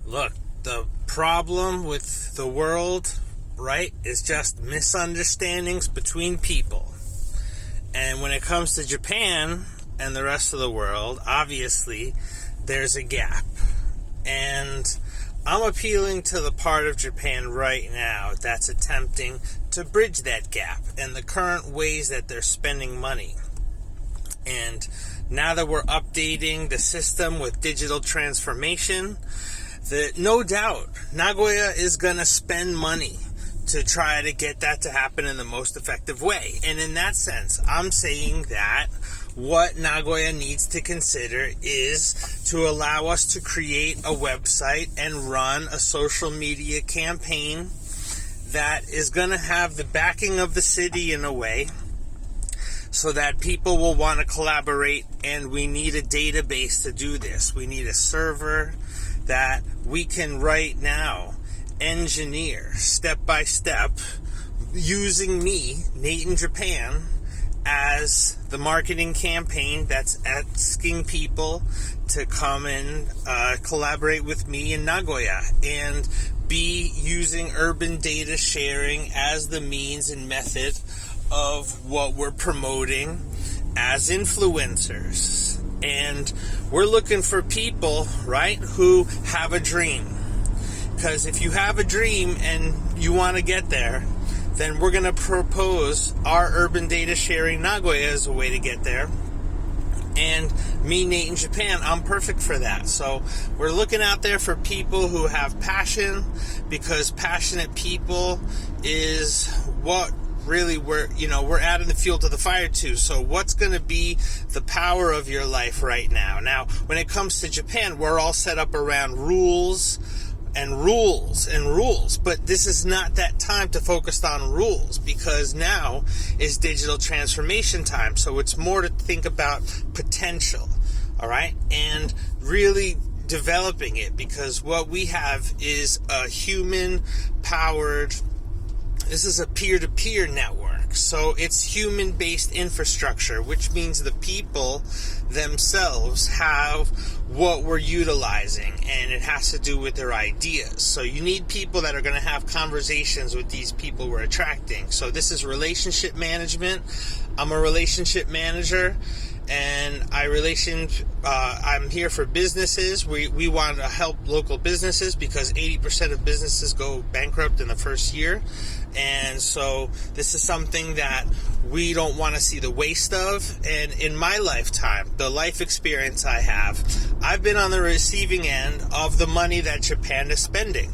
Look, the problem with the world, right, is just misunderstandings between people. And when it comes to Japan and the rest of the world, obviously, there's a gap. And I'm appealing to the part of Japan right now that's attempting to bridge that gap and the current ways that they're spending money. And now that we're updating the system with digital transformation, no doubt Nagoya is going to spend money to try to get that to happen in the most effective way. And in that sense, I'm saying that what Nagoya needs to consider is to allow us to create a website and run a social media campaign that is going to have the backing of the city in a way so that people will want to collaborate, and we need a database to do this. We need a server that we can right now engineer step by step using me, Nate in Japan, as the marketing campaign that's asking people to come and collaborate with me in Nagoya, and be using urban data sharing as the means and method of what we're promoting as influencers. And we're looking for people, right, who have a dream. Because if you have a dream and you want to get there, then we're going to propose our urban data sharing Nagoya as a way to get there. And me, Nate in Japan, I'm perfect for that. So we're looking out there for people who have passion, because passionate people is what really we're adding the fuel to the fire too. So what's going to be the power of your life right now? Now, when it comes to Japan, we're all set up around rules, but this is not that time to focus on rules, because now is digital transformation time. So it's more to think about potential, all right, and really developing it, because what we have is a human-powered, this is a peer-to-peer network. So it's human-based infrastructure, which means the people themselves have what we're utilizing, and it has to do with their ideas. So you need people that are going to have conversations with these people we're attracting. So this is relationship management. I'm a relationship manager, and I'm here for businesses. We want to help local businesses, because 80% of businesses go bankrupt in the first year. And so this is something that we don't want to see the waste of. And in my lifetime, the life experience I have, I've been on the receiving end of the money that Japan is spending.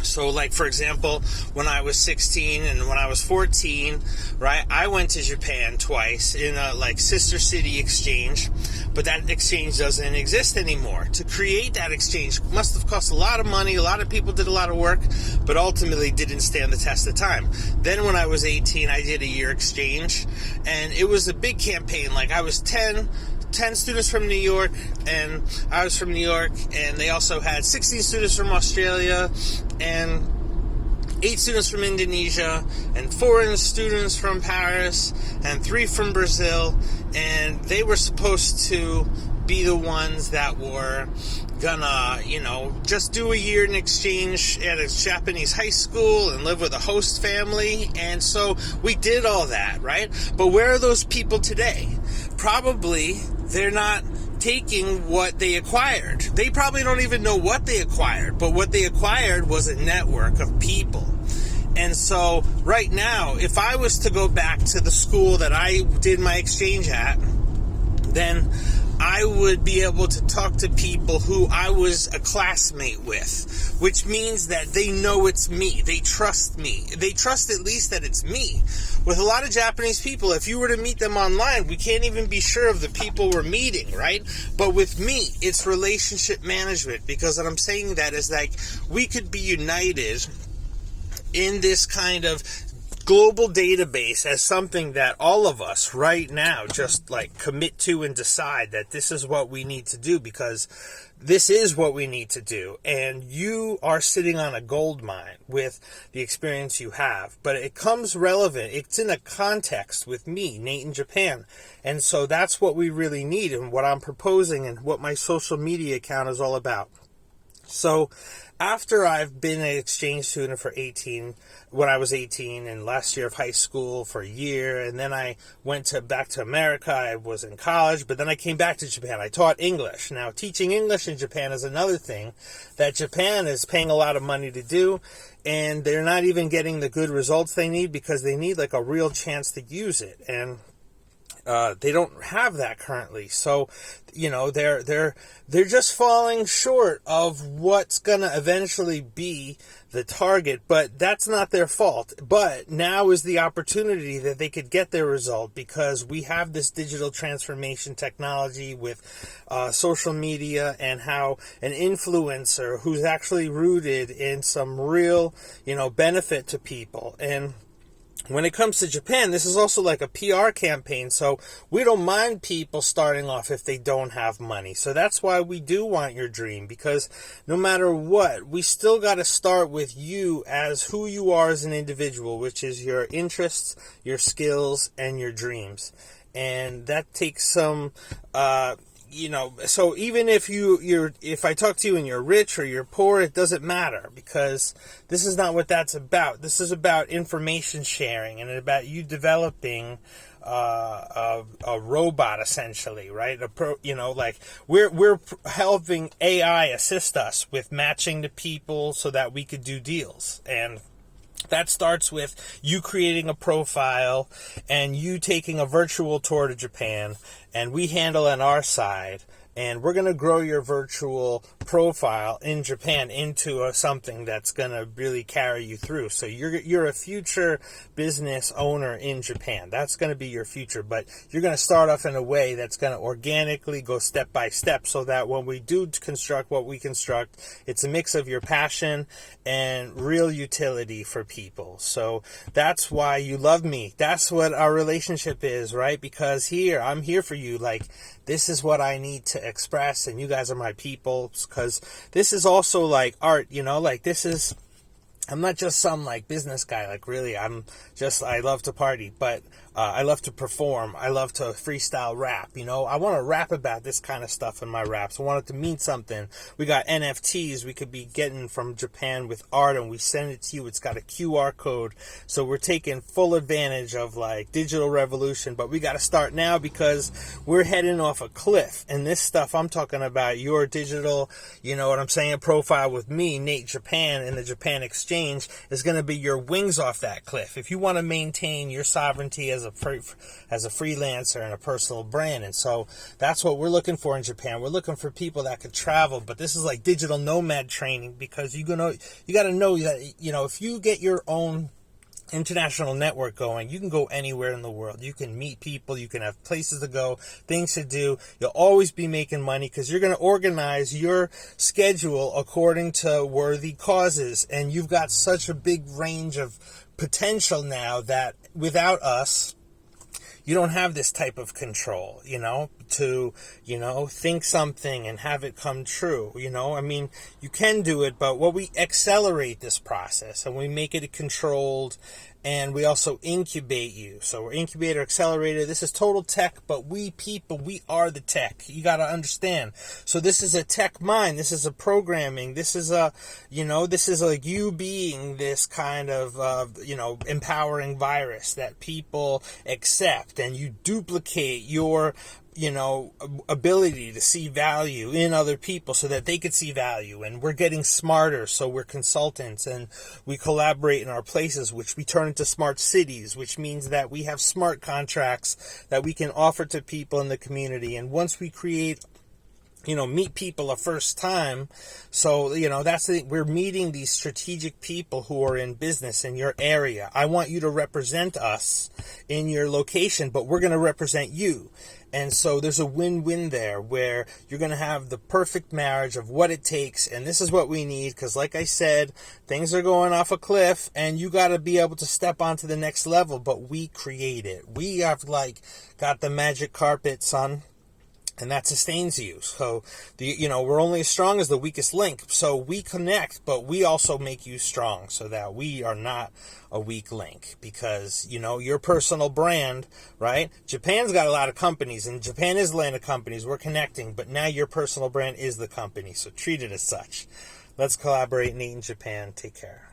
So, like, for example, when I was 16 and when I was 14, right, I went to Japan twice in a, sister city exchange, but that exchange doesn't exist anymore. To create that exchange must have cost a lot of money. A lot of people did a lot of work, but ultimately didn't stand the test of time. Then when I was 18, I did a year exchange, and it was a big campaign. I was 10 students from New York, and I was from New York, and they also had 16 students from Australia, and 8 students from Indonesia, and 4 students from Paris, and 3 from Brazil, and they were supposed to be the ones that were gonna, just do a year in exchange at a Japanese high school and live with a host family. And so we did all that, right? But where are those people today? Probably they're not taking what they acquired. They probably don't even know what they acquired, but what they acquired was a network of people. And so right now, if I was to go back to the school that I did my exchange at, then I would be able to talk to people who I was a classmate with, which means that they know it's me. They trust me. They trust at least that it's me. With a lot of Japanese people, if you were to meet them online, we can't even be sure of the people we're meeting, right? But with me, it's relationship management, because what I'm saying that is we could be united in this kind of global database as something that all of us right now just commit to and decide that this is what we need to do, because this is what we need to do. And you are sitting on a gold mine with the experience you have, but it comes relevant. It's in a context with me, Nate in Japan. And so that's what we really need, and what I'm proposing and what my social media account is all about. So after I've been an exchange student when I was 18, and last year of high school for a year, and then I went back to America. I was in college, but then I came back to Japan. I taught English. Now, teaching English in Japan is another thing that Japan is paying a lot of money to do, and they're not even getting the good results they need because they need like a real chance to use it. And they don't have that currently, so they're just falling short of what's gonna eventually be the target. But that's not their fault. But now is the opportunity that they could get their result, because we have this digital transformation technology with social media, and how an influencer who's actually rooted in some real benefit to people. And when it comes to Japan, this is also like a PR campaign, so we don't mind people starting off if they don't have money. So that's why we do want your dream, because no matter what, we still got to start with you as who you are as an individual, which is your interests, your skills, and your dreams. And that takes some so even if if I talk to you and you're rich or you're poor, it doesn't matter, because this is not what that's about. This is about information sharing, and about you developing a robot, essentially, right? We're helping AI assist us with matching the people so that we could do deals. And that starts with you creating a profile and you taking a virtual tour to Japan, and we handle on our side. And we're going to grow your virtual profile in Japan into something that's going to really carry you through. So you're a future business owner in Japan. That's going to be your future. But you're going to start off in a way that's going to organically go step by step, so that when we do construct what we construct, it's a mix of your passion and real utility for people. So that's why you love me. That's what our relationship is, right? Because I'm here for you. Like, this is what I need to express, and you guys are my people, because this is also like art, I'm not just some like business guy. Like, really, I love to party, but I love to perform. I love to freestyle rap. I want to rap about this kind of stuff in my raps. I want it to mean something. We got NFTs we could be getting from Japan with art, and we send it to you. It's got a QR code. So we're taking full advantage of like digital revolution, but we got to start now, because we're heading off a cliff. And this stuff I'm talking about, your digital, profile with me, Nate Japan, in the Japan Exchange, is going to be your wings off that cliff. If you want to maintain your sovereignty as a freelancer and a personal brand. And so that's what we're looking for in Japan. We're looking for people that could travel, but this is like digital nomad training, because you got to know that if you get your own international network going, you can go anywhere in the world. You can meet people, you can have places to go, things to do. You'll always be making money, because you're going to organize your schedule according to worthy causes. And you've got such a big range of potential now that without us, you don't have this type of control, to, think something and have it come true, you can do it, but we accelerate this process, and we make it controlled, and we also incubate you. So we're incubator, accelerator. This is total tech, but we are the tech. You got to understand. So this is a tech mind. This is a programming. This is this is like you being this kind of, empowering virus that people accept, and you duplicate your ability to see value in other people so that they could see value. And we're getting smarter, so we're consultants, and we collaborate in our places, which we turn into smart cities, which means that we have smart contracts that we can offer to people in the community. And once we create meet people a first time. So, we're meeting these strategic people who are in business in your area. I want you to represent us in your location, but we're going to represent you. And so there's a win-win there, where you're going to have the perfect marriage of what it takes. And this is what we need, because like I said, things are going off a cliff, and you got to be able to step onto the next level. But we create it. We have got the magic carpet, son. And that sustains you. So, we're only as strong as the weakest link. So we connect, but we also make you strong, so that we are not a weak link. Because, your personal brand, right? Japan's got a lot of companies, and Japan is the land of companies. We're connecting, but now your personal brand is the company. So treat it as such. Let's collaborate, Nate in Japan. Take care.